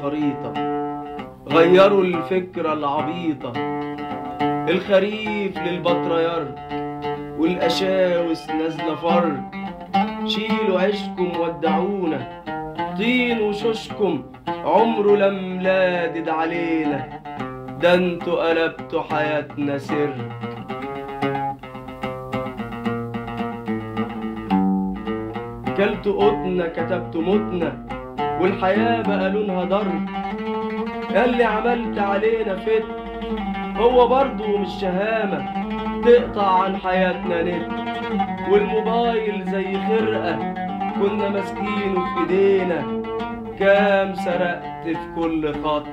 الخريطة، غيروا الفكرة العبيطة. الخريف للبطريرك والقشاوس نازلة فرد، شيلوا عيشكم ودعونا، طين وشوشكم عمره لم لادد علينا، ده انتوا قلبتوا حياتنا سر. كلتوا قوتنا كتبتوا موتنا، والحياة بقى لونها ضرب. اللي عملت علينا فتن هو برضو مش شهامة، تقطع عن حياتنا نت، والموبايل زي خرقة كنا ماسكينه في ايدينا، كام سرقت في كل خط.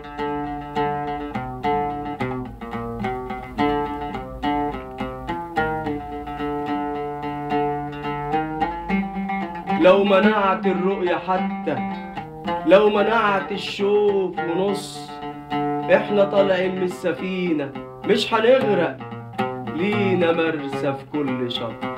لو منعت الرؤية حتى، لو منعت الشوف ونص، احنا طالعين من السفينة مش هنغرق، لينا مرسى في كل شط.